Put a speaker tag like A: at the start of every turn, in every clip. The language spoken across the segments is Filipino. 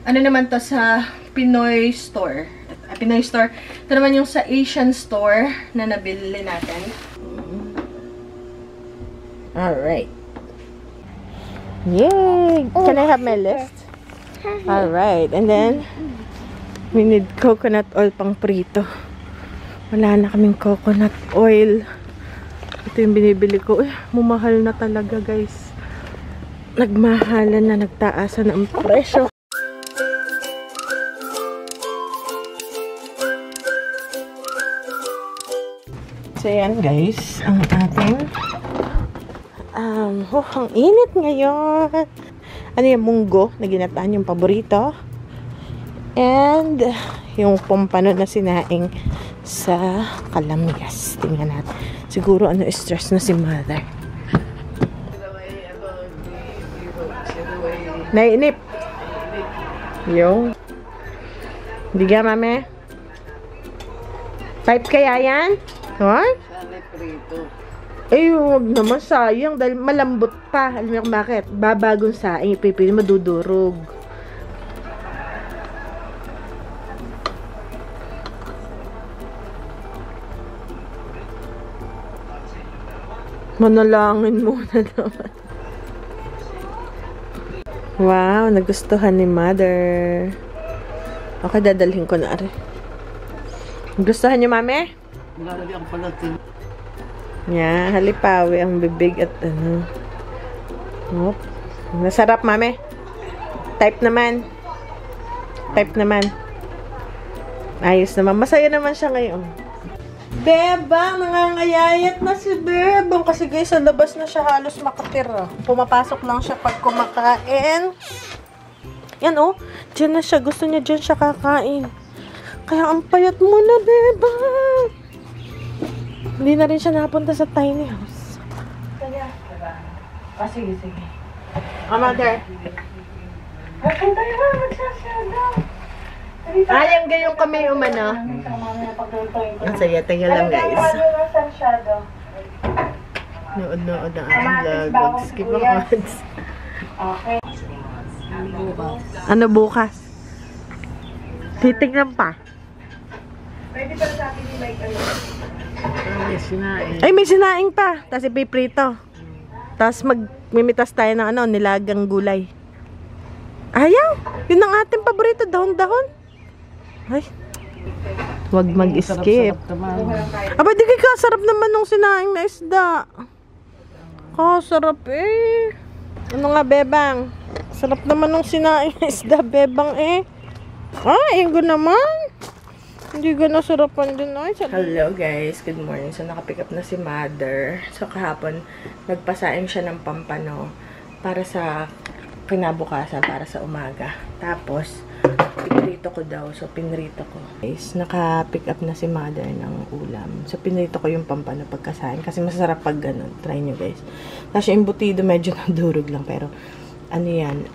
A: Ano naman to sa Pinoy store. Pinoy store. Ito naman yung sa Asian store na nabili natin. Alright. Yay! Can I have my list? Alright. And then, we need coconut oil pang prito. Wala na kaming coconut oil. Ito yung binibili ko. Mumahal na talaga, guys. Nagmahalan na, nagtaasan ang presyo. So, yan guys, ang ating ang init ngayon. Ano yung munggo na ginataan yung paborito. And yung pompano na sinaing sa kalamyas. Tingnan natin. Siguro stress na si mother. Nainip. Yung. Hindi ka, mame? 5 kaya yan? What? Eh, huwag naman, sayang. Dahil malambot pa. Alam mo kung bakit? Babagong saing, ipipili, madudurog. Manalangin muna naman. Wow, nagustuhan ni mother. Okay, dadalhin ko na rin. Nagustuhan niyo, mami?
B: Malalagay ang palatin.
A: Yan, halipawi ang bibig at ano. Hop. Nasarap, mami. Type naman. Type naman. Ayos naman. Masaya naman siya ngayon. Bebang! Nangangayayat na si Bebang. Kasi guys, sa labas na siya halos makatira. Pumapasok lang siya pag kumakain. Yan oh. Diyan na siya. Gusto niya diyan siya kakain. Kaya ang payat mo na, Bebang. Hindi na rin siya napunta sa tiny house. Kaya, diba? Ah, sige, sige. Mother. Punta na, magsasada. Ayang gayong kami umano. Ang saya, tingnan lang guys. Nood-nood ang aking vlog. Skip ang ads. Okay. Ano bukas? Titignan pa. Pwede pa sa akin yung like ano.
B: May sinaing.
A: Ay, may sinaing pa. Tapos ipiprito. Tapos magmimitas tayo ng nilagang gulay. Ayaw! Yun ang ating paborito, dahon-dahon. Ay. Huwag mag-skip. Aba, di ka sarap naman ng sinaing na isda. Sarap eh. Ano nga, Bebang? Sarap naman ng sinaing na isda, Bebang eh. Ay, ko naman. Hindi ka nasarapan din. Ay, hello guys, good morning. So nakapick up na si mother. So kahapon, nagpasaing siya ng pampano para sa kinabukasan, para sa umaga. Tapos, pinrito ko daw. So pinrito ko. Guys, nakapick up na si mother ng ulam. So pinrito ko yung pampano pagkasaing. Kasi masarap pag ganun. Try nyo guys. Tapos yung embutido medyo nadurog lang. Pero ano yan,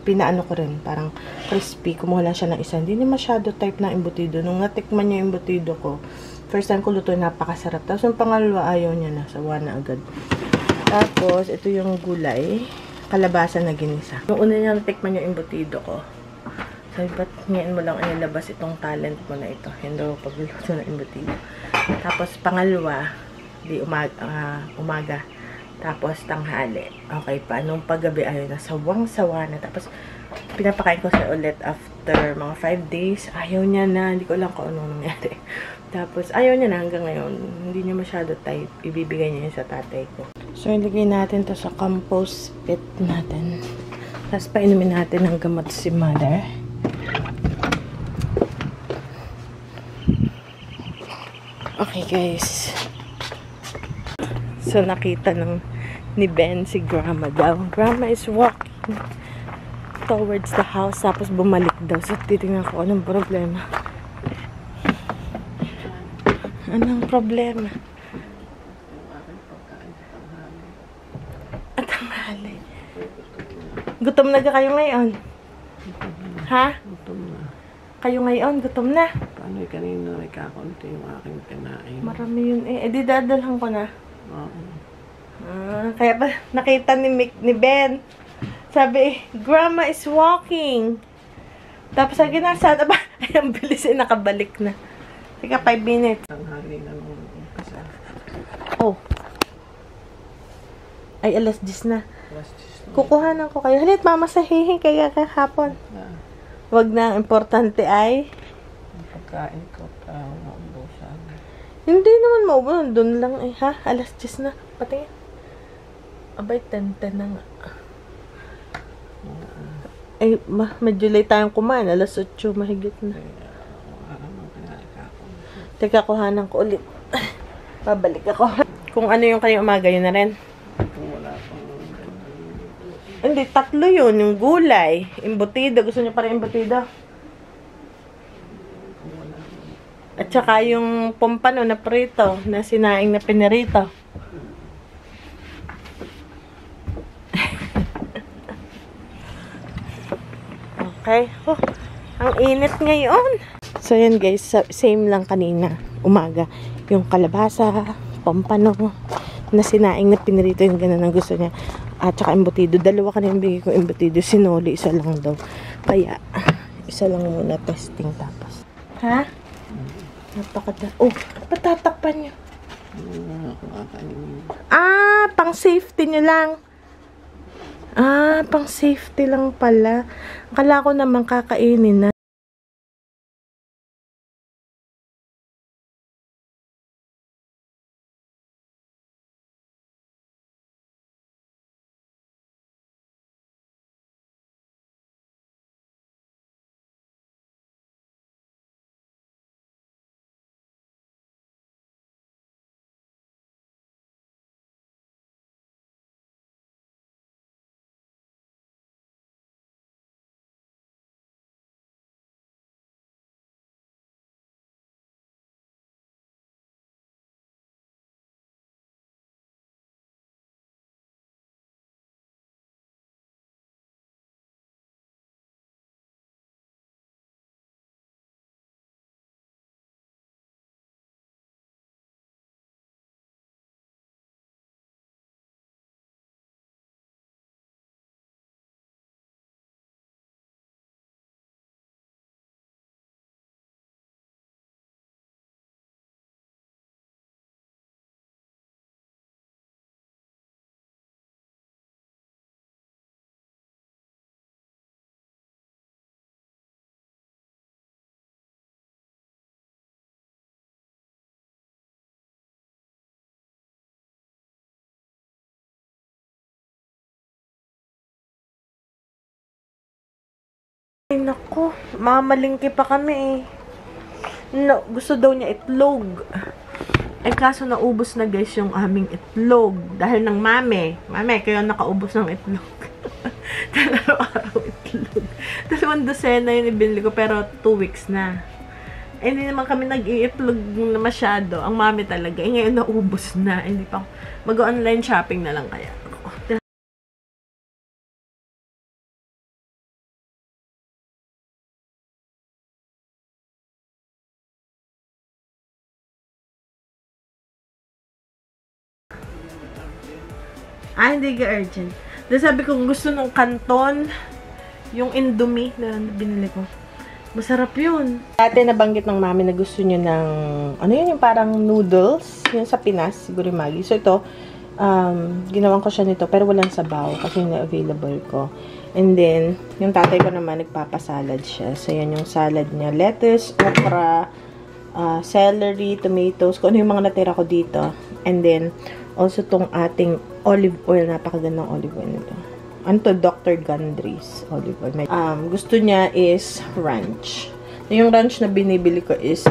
A: pinaano ko rin, parang crispy. Kumuha lang siya ng isa. Hindi niya masyado type ng embutido. Nung natikman niya yung embutido ko, first time ko luto, napakasarap. Tapos yung pangalawa, ayaw niya na. Sawa na agad. Tapos, ito yung gulay. Kalabasa na ginisa. Nung una niya natikman yung embutido ko, sabi, ba't ngayon mo lang inilabas itong talent mo na ito? Hindi ako pagluluto ng embutido. Tapos, pangalawa, di umaga. Tapos, tanghali. Okay pa. Nung paggabi, ayaw na. Sawang-sawa na. Tapos, pinapakain ko siya ulit after mga 5 days. Ayaw niya na. Hindi ko alam kung ano nangyari. Tapos, ayaw niya na hanggang ngayon. Hindi niya masyado type. Ibibigay niya yun sa tatay ko. So, ilagay natin to sa compost pit natin. Tapos, painumin natin ng gamot si mother. Okay, guys. So, nakita ni Ben si Grandma daw. Grandma is walking towards the house. Tapos, bumalik daw. So, titingnan ko anong problema. Anong problema? At tanghali. Gutom na kayo ngayon? Ha?
B: Gutom na.
A: Kayo ngayon, gutom na?
B: Paano kanina may kakunti yung aking kinain?
A: Marami yun eh. Eh, di dadalhan ko na.
B: Oo.
A: Kaya pa nakita ni Ben. Sabi, Grandma is walking. Tapos sabi, nasaan ba? Ay, ang bilis nakabalik na. Sige, 5 minutes.
B: Tanghali na nung umpisa.
A: Oh. Ay, alas 10 na.
B: Alas 10 na.
A: Kukuhanan ko kayo. Halit, mamasahihin kaya kahapon. Wag na, ang importante ay...
B: Ang pagkain ko, maubusan.
A: Hindi naman maubusan. Doon lang eh, ha? Alas 10 na. Patingin. Abay, 10 na nga. Ay, medyo late tayong kumain. Alas 8, mahigit na. Teka, kuhanan ko ulit. Babalik ako. Kung ano yung kanyang umaga, yun na rin.
B: Wala pang...
A: Hindi, 3 yun. Yung gulay. Embutido. Gusto niyo pa rin embutido? At saka yung pompano na prito. Na sinaing na pinirito. Okay. Oh, ang init ngayon. So, yan guys. Same lang kanina. Umaga. Yung kalabasa, pompano, na sinaing na pinirito yung ganun ang gusto niya. At saka embutido. 2 kanina bigay ko embutido. Sinoli, 1 lang daw. Kaya, 1 lang muna testing tapos. Ha? Napakada. Oh, patatakpan niyo. Ah, pang safety niyo lang. Ah, pang safety lang pala. Akala ko naman kakainin na. Ay, naku. Mamalingki pa kami eh. No, gusto daw niya itlog. Eh, kaso naubos na guys yung aming itlog. Dahil ng mame. Mame, kayo nakaubos ng itlog. 2 araw itlog. 2 dosena yun ibinili ko, pero 2 weeks na. Eh, hindi naman kami nag-iitlog na masyado. Ang mami talaga. Eh, ngayon naubos na. Eh, hindi pa mag-online shopping na lang kaya. Ah, hindi ka urgent. Dahil sabi ko, gusto nung canton, yung Indomie na binili ko. Masarap yun. Dati nabanggit ng mami na gusto nyo ng, ano yun, yung parang noodles. Yun sa Pinas, siguro yung Maggi. So ito, ginawan ko siya nito, pero walang sabaw kasi yun na available ko. And then, yung tatay ko naman, nagpapasalad siya. So yan yung salad niya. Lettuce, okra, celery, tomatoes, kung ano yung mga natira ko dito. And then, also tong ating olive oil. Napakagandang olive oil nito. Ano to? Dr. Gundry's olive oil. Gusto niya is ranch. Yung ranch na binibili ko is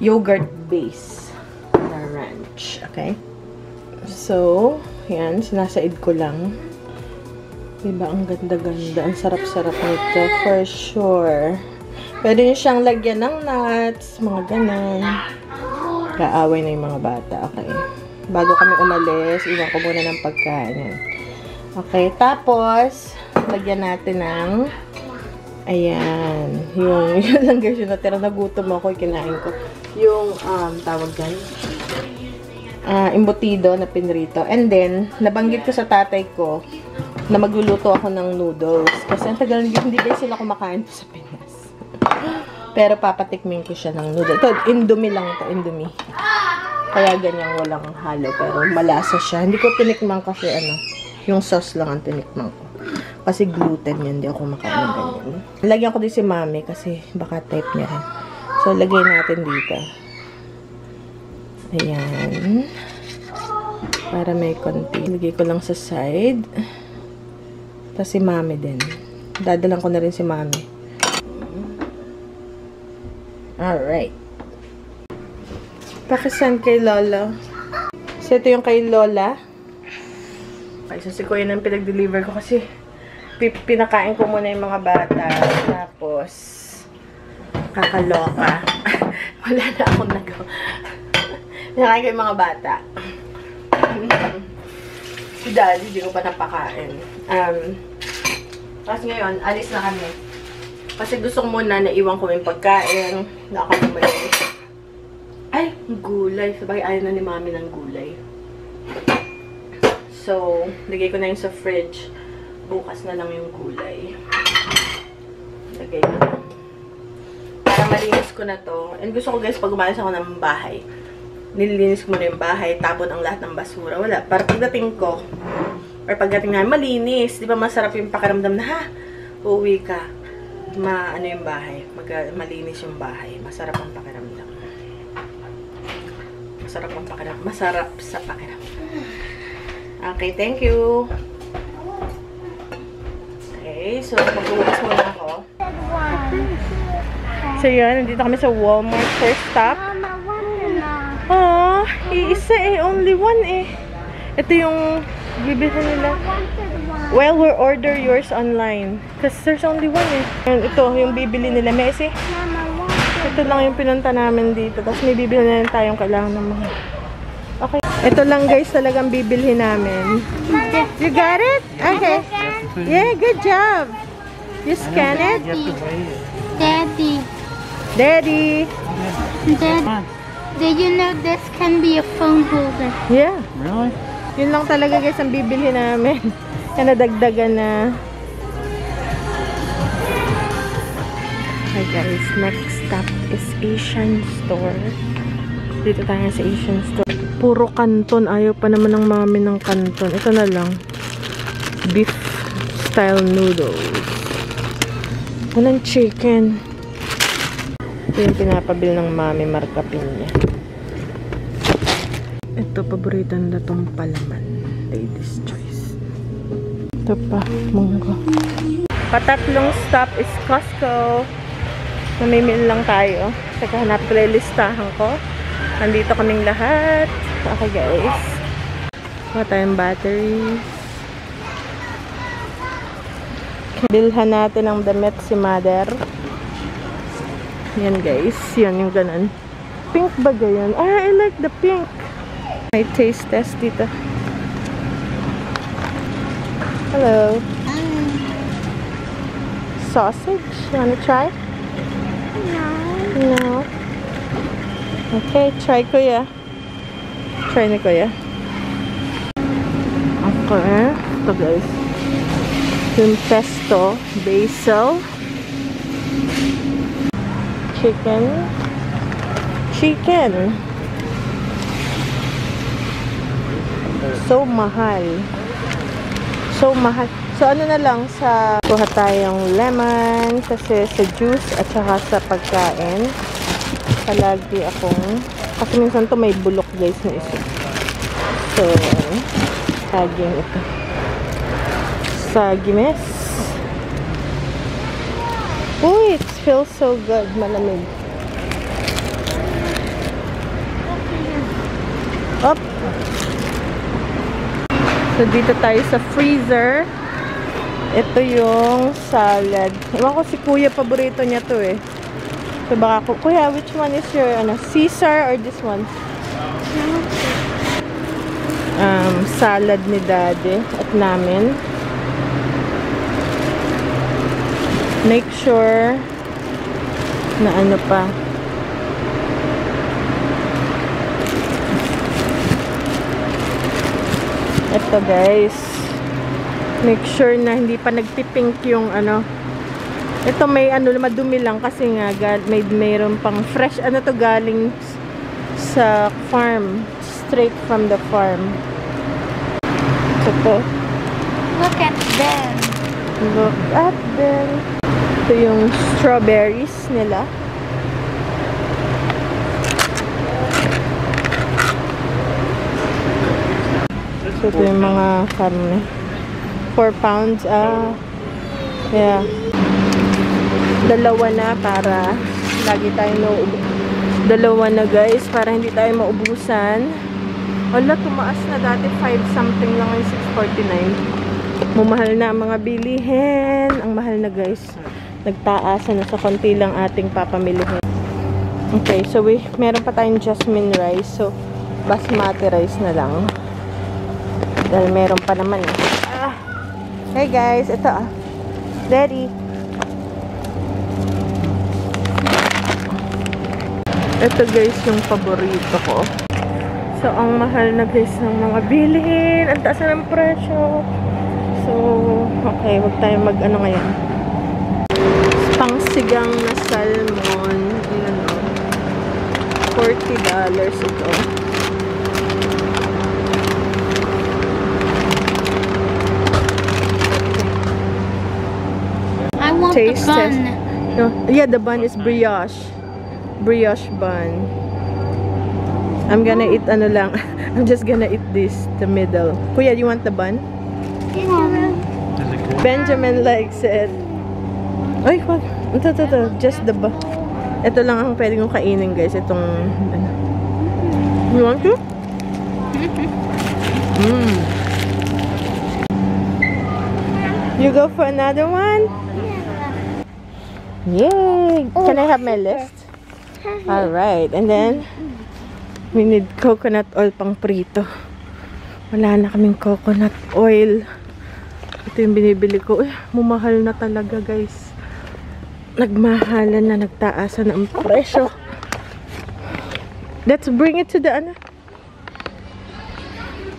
A: yogurt base na ranch. Okay? So, yan. Sinasaid ko lang. Diba? Ang ganda-ganda. Ang sarap-sarap nito. For sure. Pwede nyo siyang lagyan ng nuts. Mga ganun. Kaaway na yung mga bata. Okay. Bago kami umalis, iwan ko muna ng pagkain. Okay. Tapos, lagyan natin ng ayan. Yung, yun lang guys, yung natira na gutom ako, kinain ko. Yung, tawag dyan, embutido na pinrito. And then, nabanggit ko sa tatay ko, na magluluto ako ng noodles. Kasi ang tagal hindi guys sila kumakain sa Pinas. Pero papatikmin ko siya ng noodles. Ito, Indomie lang ito, Indomie. Kaya ganyan, walang halo. Pero malasa siya. Hindi ko tinikman kasi yung sauce lang ang tinikman ko. Kasi gluten yan, hindi ako makain ng ganyan. Lagyan ko din si Mami kasi baka type niya rin. So, lagay natin dito. Ayan. Para may konti. Lagay ko lang sa side. Tapos si Mami din. Dadalan ko na rin si Mami. Alright. Pakisan kay Lola. So, ito yung kay Lola. Okay, so si Kuya nang pinag-deliver ko kasi pinakain ko muna yung mga bata. Tapos, kakaloka. Wala na akong nagawa. Pinakain ko yung mga bata. Si Daddy, hindi ko pa napakain. Tapos ngayon, alis na kami. Kasi gusto ko muna na iwan ko yung pagkain. Na ako naman. Ay, gulay. Sabay, ayaw na ni Mami ng gulay. So, lagay ko na yung sa fridge. Bukas na lang yung gulay. Lagay ko na. Para malinis ko na to. And gusto ko guys, pag umalis ako ng bahay, nililinis ko muna yung bahay, tapon ang lahat ng basura. Wala. Para pagdating ko, or pagdating na, malinis. Di ba masarap yung pakiramdam na, ha? Uuwi ka. Yung bahay. Malinis yung bahay. Masarap ang pakiramdam. Masarap ang pakiramdam. Masarap sa pakiramdam. Okay, thank you. Okay, so magbubukas muna ako. So yun, nandito kami sa Walmart first stop. Oh, iisa eh. Only one eh. Ito yung bibili nila. Well, we'll order yours online. Because there's only one eh. And ito, yung bibili nila. Messi. Ito lang yung pinunta namin dito. Tapos may bibili na rin tayong kailangan ng mga. Okay. Ito lang guys talagang bibili namin. You got it? Okay. Yeah, good job. You scan it?
C: Daddy.
A: Daddy.
C: Did you know this can be a phone holder?
A: Yeah.
B: Really?
A: Yun lang talaga guys ang bibili namin. Kaya nadagdagan na. Okay guys, next stop is Asian store. Dito tayo sa Asian store. Puro kanton. Ayaw pa naman ng Mami ng kanton. Ito na lang. Beef style noodles. Walang chicken. Ito yung pinapabili ng Mami, Marca Piña. Ito, paborito na itong palaman. Ladies' choice. Ito pa, munggo. Patatlong stop is Costco. Namimili lang tayo. Saka hanap ko yung listahan ko. Nandito kaming lahat. Okay guys. Kuha tayong batteries. Bilhan natin ang damit si Mother. Yan guys. Yan yung ganun. Pink ba ganyan? Ah, I like the pink. May taste test dito. Hello. Sausage? You wanna try? No. Okay, try Kuya. Try ni Kuya. Okay. Ito guys. Yung pesto, basil, chicken. So mahal. So mahal. So ano na lang sa kuha tayong lemon kasi sa juice at saka sa pagkain. Palagi akong kasi minsan to may bulok guys na isa. So saging ito. Sagimes. Uy, it feels so good. Malamig. Up. So dito tayo sa freezer. Ito yung salad. Ewan ko si Kuya, paborito niya to eh. So baka, Kuya, which one is your, Caesar or this one? Salad ni Daddy at namin. Make sure na ano pa. Ito guys. Make sure na hindi pa nagpipink yung ano. Ito may ano, madumi lang kasi nga mayroon pang fresh ano to galing sa farm. Straight from the farm. Ito.
C: Look at them.
A: Look at them. Ito yung strawberries nila. So, ito yung mga karne. 4 pounds. Yeah. Dalawa na para lagi tayo dalawa na guys para hindi tayo maubusan. Wala, tumaas na dati 5 something lang yung 649. Mumahal na ang mga bilihin. Ang mahal na guys. Nagtaasa na sa konti lang ating papamilihin. Okay, so meron pa tayong jasmine rice. So, basmati rice na lang. Dahil meron pa naman eh. Hey guys, ito Daddy. Ito guys yung paborito ko. So, ang mahal na guys ng mga bilihin. Ang taas na ng presyo. So, okay, wag tayo mag-ano ngayon. Pangsigang na salmon. Ayan o. $40 ito.
C: I want
A: Taste
C: the bun.
A: test. No, yeah, the bun is brioche. Brioche bun. I'm gonna eat ano lang. I'm just gonna eat this, the middle. Kuya, you want the bun? Benjamin likes it. Ay, wag. Ito. Just the bun. Ito lang ang pwede kong kainin, guys. Itong, ano. You want to? You go for another one? Yay! Can I have my list? Alright. And then, we need coconut oil pang prito. Wala na kaming coconut oil. Ito yung binibili ko. Uy, mumahal na talaga guys. Nagmahalan na, nagtaasan na ang presyo. Let's bring it to the ano.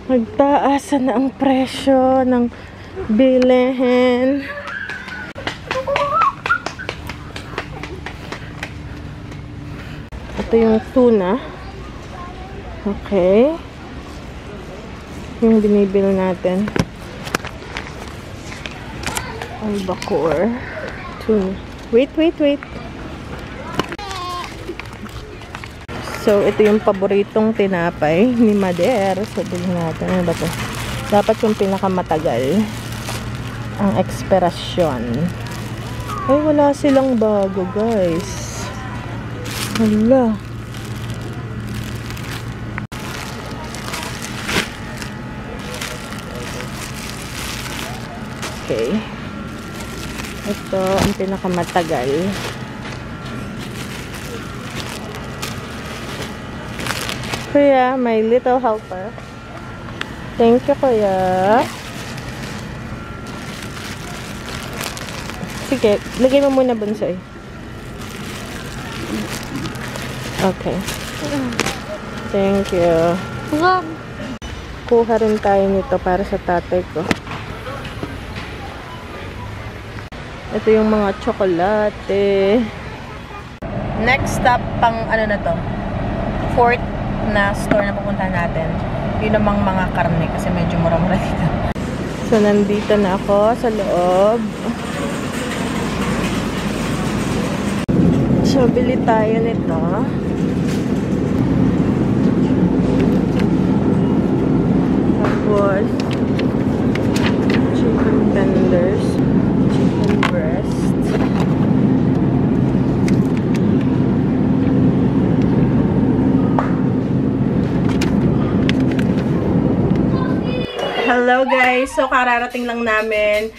A: Nagtaasan na ang presyo ng bilihin. Ito yung tuna. Okay. Yung binibili natin. Albacore. Tuna. Wait. So, ito yung paboritong tinapay ni Mader. So, bilhin natin. Ano ba ito? Dapat yung pinakamatagal. Ang eksperasyon. Ay, wala silang bago, guys. Wala. Okay. Ito ang pinakamatagal. Kuya, my little helper. Thank you, Kuya. Sige, lagay mo muna bunsoy. Okay. Thank you.
C: Look.
A: Kuha rin tayo nito para sa tatay ko. Ito yung mga tsokolate. Next stop, pang ano na to? Fourth na store na pupuntahan natin. Yun namang mga karne kasi medyo mura-mura dito. So, nandito na ako sa loob. So, bili tayo nito. Tapos, chicken tenders, chicken breast. Hello guys! So, kararating lang namin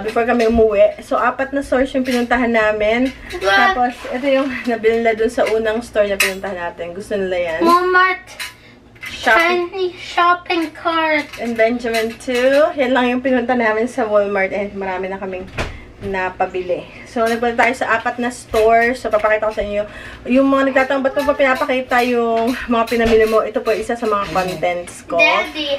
A: before kami umuwi. So, 4 na stores yung pinuntahan namin. Tapos, ito yung nabili na dun sa unang store na pinuntahan natin. Gusto nila yan.
C: Walmart.
A: Shopping.
C: Tiny shopping cart.
A: And Benjamin too. Yan lang yung pinunta namin sa Walmart. And marami na kaming na pabili. So, nagpunta tayo sa 4 na store. So, papakita ko sa inyo. Yung mga nagtatanong, ba't mo pa pinapakita yung mga pinamili mo? Ito po, isa sa mga contents ko.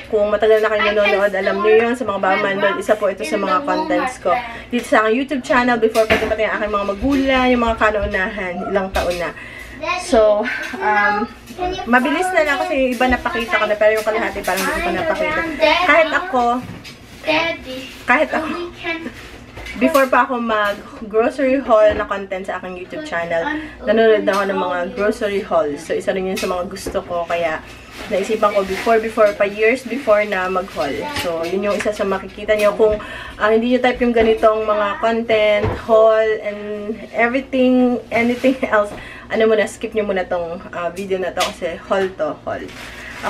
A: Kung matagal na kayo nanonood, alam niyo yun. Sa mga bago manonood, isa po ito sa mga contents ko. Dito sa aking YouTube channel, before pati pati ang aking mga magulang, yung mga kanaunahan, ilang taon na. So, mabilis na lang kasi yung iba napakita ko na, pero yung kalahati parang hindi ko pa napakita. Kahit ako, before pa ako mag-grocery haul na content sa aking YouTube channel, nanonood na ako ng mga grocery hauls. So, isa rin yun sa mga gusto ko. Kaya, naisipan ko before pa, years before na mag-haul. So, yun yung isa sa makikita nyo. Kung hindi nyo type yung ganitong mga content, haul, and everything, anything else, skip nyo muna tong video na to kasi haul to, haul.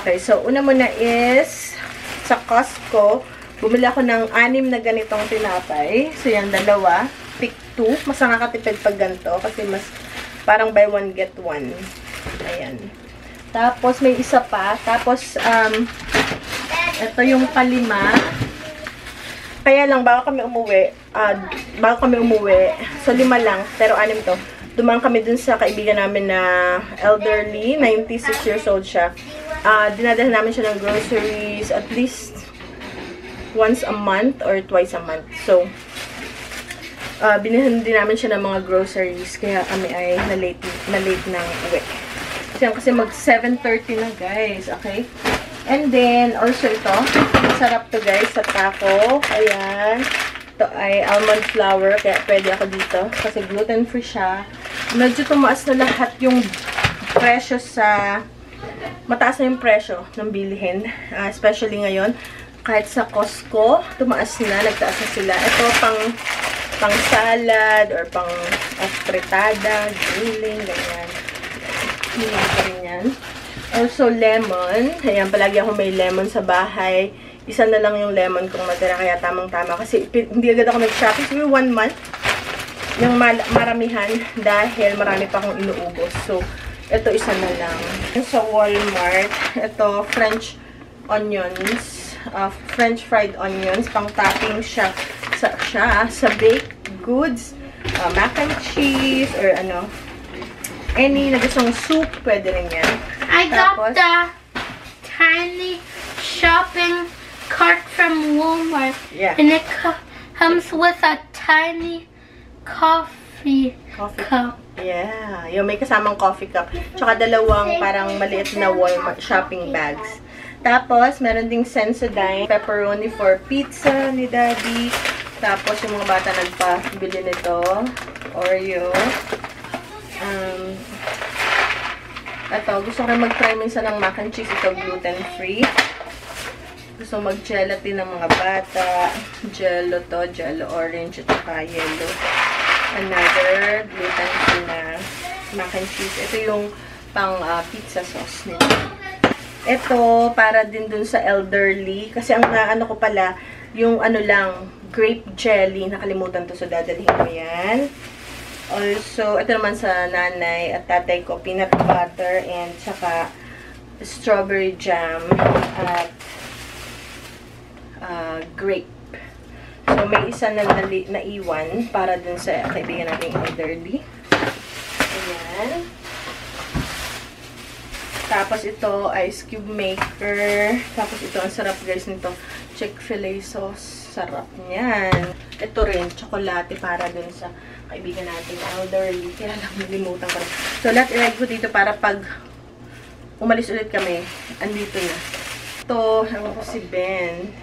A: Okay, so, una muna is, sa Costco, bumili ako ng 6 na ganitong tinapay. So, yan, 2. Pick 2. Mas nakakatipid pag ganito kasi mas parang buy one, get one. Ayan. Tapos, may isa pa. Tapos, ito yung palima. Kaya lang, bago kami umuwi, so 5 lang, pero 6 to. Dumaan kami dun sa kaibigan namin na elderly, 96 years old siya. Dinadala namin siya ng groceries at least once a month or twice a month. So, binilhan din namin siya ng mga groceries. Kaya kami ay na-late ng uwi. Kasi mag 7:30 na, guys. Okay? And then, also ito. Masarap to, guys, sa taco. Ayan. Ito ay almond flour. Kaya pwede ako dito. Kasi gluten-free siya. Medyo tumaas na lahat yung presyo sa... Mataas na yung presyo ng bilihin. Especially ngayon. Kahit sa Costco, tumaas na, nagtaas na sila. Ito, pang salad, or pang fritada, grilling, ganyan. Hindi pa rin yan. Also, lemon. Ayan, palagi ako may lemon sa bahay. Isa na lang yung lemon kung matira, kaya tamang-tama. Kasi hindi agad ako nag-shopping. Siguro 1 month yung maramihan dahil marami pa akong inuubos. So, ito isa na lang. Sa Walmart, ito, French onions. French fried onions, pang topping siya sa baked goods, mac and cheese, or any na gustong soup, pwede rin yan.
C: I got the tiny shopping cart from Walmart.
A: Yeah.
C: And it comes with a tiny coffee cup.
A: Yeah. Yung may kasamang coffee cup. Tsaka 2 parang maliit na Walmart shopping bags. Tapos, meron ding Sensodyne, pepperoni for pizza ni Daddy. Tapos, yung mga bata nagpabili nito, Oreo. Ito, gusto ko rin mag-try minsan ng mac and cheese. Ito, gluten-free. Gusto mag-gelatin ng mga bata. Jello to, jello orange, at saka yellow. Another gluten-free na mac and cheese. Ito yung pang pizza sauce nito. Ito, para din dun sa elderly. Kasi ang ko pala, yung lang, grape jelly. Nakalimutan to, so dadalhin ko yan. Also, ito naman sa nanay at tatay ko, peanut butter and saka strawberry jam at grape. So, may isa na naiwan para dun sa kaibigan nating elderly. Ayan. Tapos ito, ice cube maker. Tapos ito, ang sarap guys nito. Chick-fil-A sauce. Sarap niyan. Ito rin, tsokolate para dun sa kaibigan natin elderly. Kaya lang, nalimutan ko rin. So, lahat ilagay ko dito para pag umalis ulit kami, andito na. Ito, ewan ko si Ben.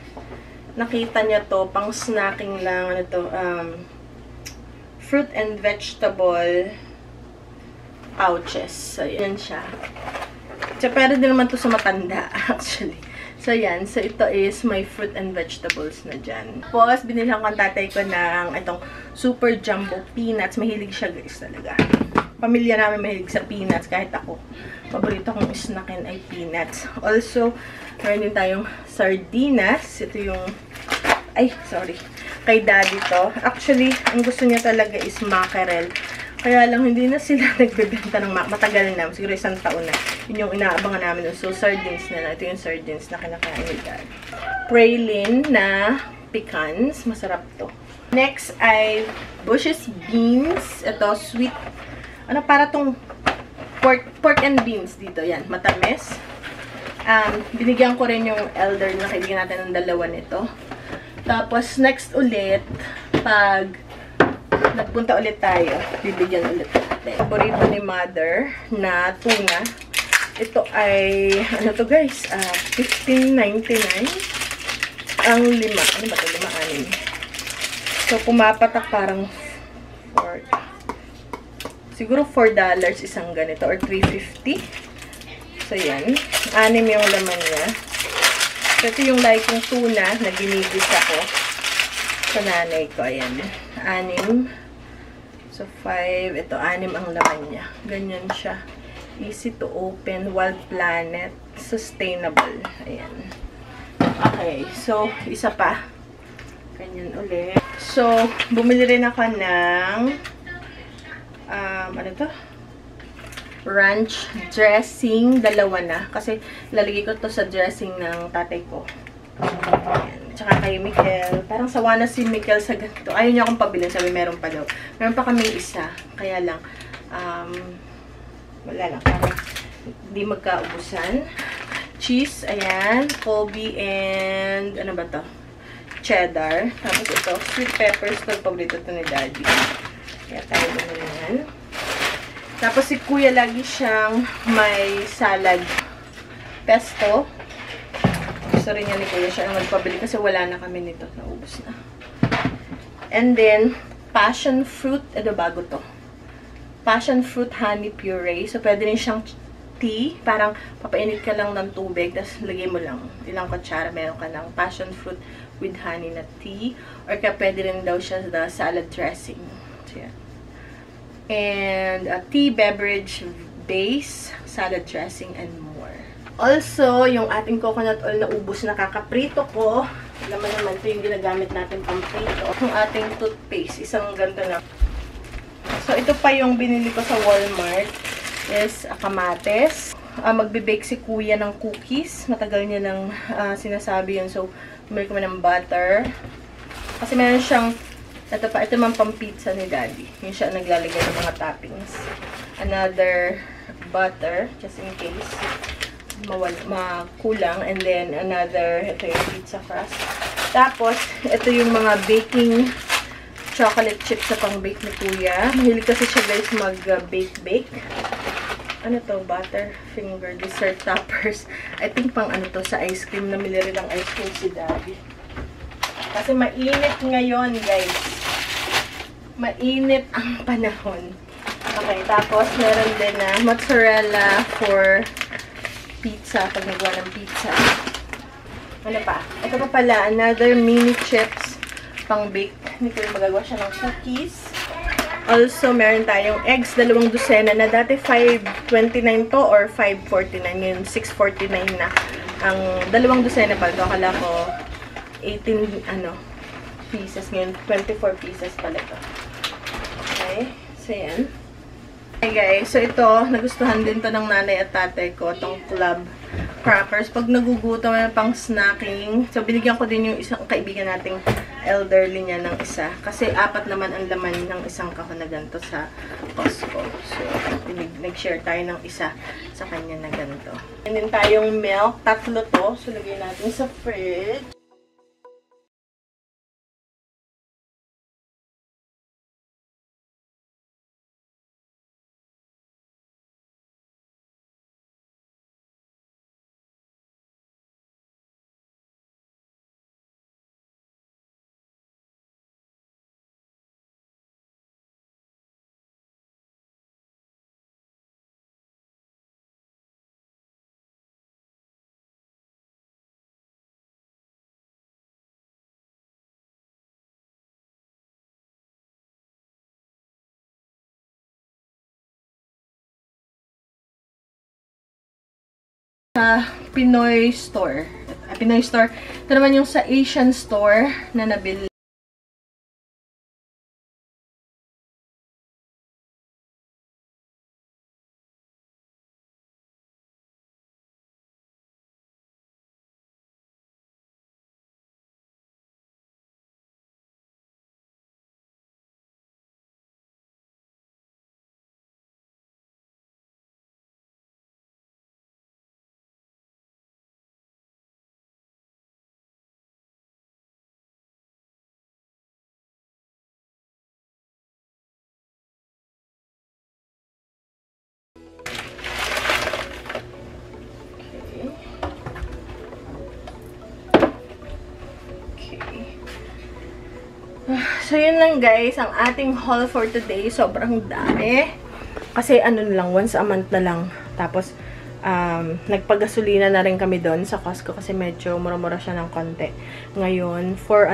A: Nakita niya to, pang snacking lang. Ano to, fruit and vegetable pouches. So, yan siya. So, pero din naman to sa matanda, actually. So, yan. So, ito is my fruit and vegetables na dyan. Tapos, binilhan ko ang tatay ko ng itong super jumbo peanuts. Mahilig siya, guys, talaga. Pamilya namin mahilig sa peanuts, kahit ako. Paborito kong snackin ay peanuts. Also, meron din tayong sardinas. Ito yung... Ay, sorry. Kay daddy to. Actually, ang gusto niya talaga is mackerel. Kaya lang, hindi na sila nagbebenta ng matagal na. Siguro 1 taon na. Yun yung inaabangan namin. So, sardines na. Ito yung sardines na kinakain ni Dad. Praline na pecans. Masarap to. Next ay Bush's Beans. Ito, sweet. Ano, para tong pork and beans dito. Yan, matamis. Binigyan ko rin yung elder na kaibigan natin ng dalawa nito. Tapos, next ulit, pag nagpunta ulit tayo, bibigyan ulit natin. Paborito ni Mother na tuna. Ito ay, ano to guys, $15.99. Ang lima. Ano ba ito? Lima-anin. So, pumapatak parang siguro $4 isang ganito or $3.50. So, yan. 6 yung laman niya. So, ito yung like yung tuna na ginigis ako sa nanay ko. Ayan. 6. So, 5. Ito, 6 ang laman niya. Ganyan siya. Easy to open. Wild Planet. Sustainable. Ayan. Okay. So, isa pa. Ganyan ulit. So, bumili rin ako ng ano to? Ranch dressing. Dalawa na. Kasi, lalagay ko to sa dressing ng tatay ko. Ayan. Tsaka kay Mikel. Parang sawa na si Mikel sa ganito. Ayaw niya akong pabilin. Sabi, meron pa daw. Meron pa kami isa. Kaya lang, wala lang. Parang hindi magkaubusan. Cheese. Ayan. Colby and, ano ba to? Cheddar. Tapos ito, sweet peppers. Ito, paborito to ni Daddy. Kaya tayo bumili yan. Tapos si Kuya lagi siyang may salad pesto. Gusto rin niya ni Kuya siya ang magpabili kasi wala na kami nito. Naubos na. And then, passion fruit. Ito, bago to. Passion fruit honey puree. So, pwede rin siyang tea. Parang papainit ka lang ng tubig. Tapos, lagay mo lang ilang kutsara. Meron ka ng passion fruit with honey na tea. Or kaya pwede rin daw siya sa salad dressing. So, yan. And a tea beverage base, salad dressing, and more. Also, yung ating coconut oil na ubos na kakaprito ko. Alam mo naman, ito yung ginagamit natin pang prito. Yung ating toothpaste, isang ganito na. So, ito pa yung binili ko sa Walmart. Is kamates. Magbe-bake si Kuya ng cookies. Matagal niya nang sinasabi yun. So, bumili kami ng butter. Kasi meron siyang, ito pa, ito man pang pizza ni Daddy. Yung siya naglalagay ng mga toppings. Another butter, just in case makulang. And then, another, ito yung pizza crust. Tapos, ito yung mga baking chocolate chips sa pang-bake ni Kuya. Mahilig kasi siya guys mag-bake-bake. Ano to? Butterfinger dessert toppers. I think pang ano to sa ice cream. Namili rin ng ice cream si Daddy. Kasi mainit ngayon guys. Mainit ang panahon. Okay, tapos meron din na mozzarella for pizza. Pag nagawa ng pizza. Ano pa? Ito pa pala, another mini chips pang bake. Hindi ko yung magagawa siya ng cookies. Also, meron tayong eggs, 2 dosena na dati 5.29 to or 5.49. Ngayon, 6.49 na. Ang 2 dosena pa ito. Akala ko 18 pieces. Ngayon, 24 pieces pala ito. Okay. So, yan. Okay, guys. So, ito, nagustuhan din to ng nanay at tatay ko. Itong club crackers. Pag nagugutom na pang snacking. So, binigyan ko din yung isang kaibigan nating elderly niya ng isa. Kasi 4 naman ang laman ng isang kahon na ganito sa Costco. So, nag-share tayo ng isa sa kanya na ganito. And then tayong milk. 3 to. So, lagay natin sa fridge. Sa Pinoy Store. Pinoy Store. Ito naman yung sa Asian Store na nabili. So, yun lang guys, ang ating haul for today. Sobrang dami. Kasi ano lang, once a month na lang. Tapos, nagpagasolina na rin kami doon sa Costco kasi medyo mura-mura siya ng konti. Ngayon, for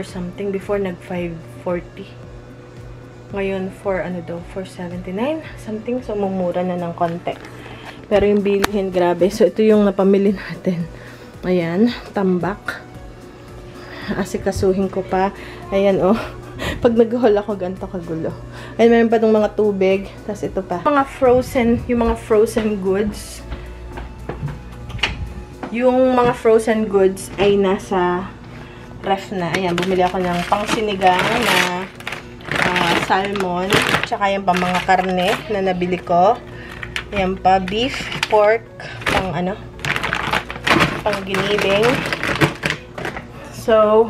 A: something. Before, nag 540. Ngayon, for 479 something. So, mumura na ng konti. Pero yung bilihin, grabe. So, ito yung napamili natin. Ayan, tambak. Asikasuhin ko pa. Ayan, oh. Pag nag-haul ako, ganito kagulo. Ayan, meron pa itong mga tubig. Tapos ito pa. Yung mga frozen goods. Yung mga frozen goods ay nasa ref na. Ayan, bumili ako ng pangsinigang na salmon. Tsaka yan pa mga karne na nabili ko. Ayan pa, beef, pork, pang giniling. So,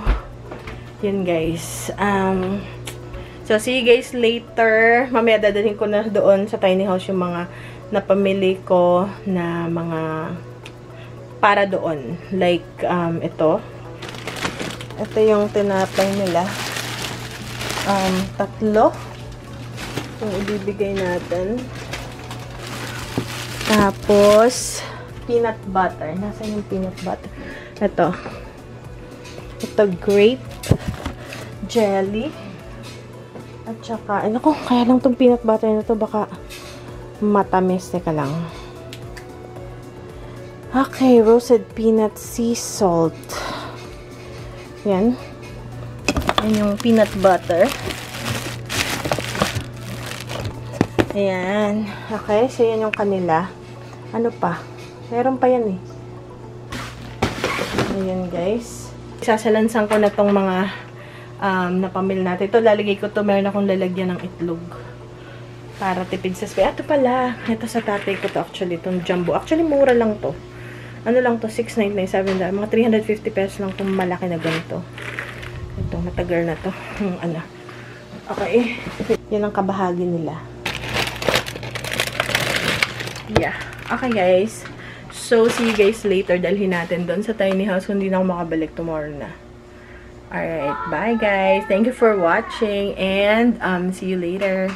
A: yun guys. So, see you guys later. Mamaya dadalhin ko na doon sa tiny house yung mga napamili ko na mga para doon. Like, ito. Ito yung tinapay nila. 3 yung ibibigay natin. Tapos, peanut butter. Nasaan yung peanut butter? Ito, grape jelly. At saka, ko, kaya lang itong peanut butter na to baka matamis. Teka lang. Okay, roasted peanut sea salt. Yan. Yan yung peanut butter. Ayan. Okay, so yan yung kanila. Ano pa? Meron pa yan eh. Ayan guys. Sasalansan ko na tong mga napamili natin. Ito, lalagay ko to. Meron akong lalagyan ng itlog. Para tipid sa space. Ito pala. Ito sa tatay ko to actually. Itong jumbo. Actually, mura lang to. Ano lang to? 6.99, 7. Mga 350 pesos lang itong malaki na ganito. Ito, matagal na to. Okay. Yan ang kabahagi nila. Yeah. Okay, guys. So, see you guys later. Dalhin natin doon sa tiny house kung hindi na ako makabalik tomorrow na. Alright. Bye, guys. Thank you for watching. And, see you later.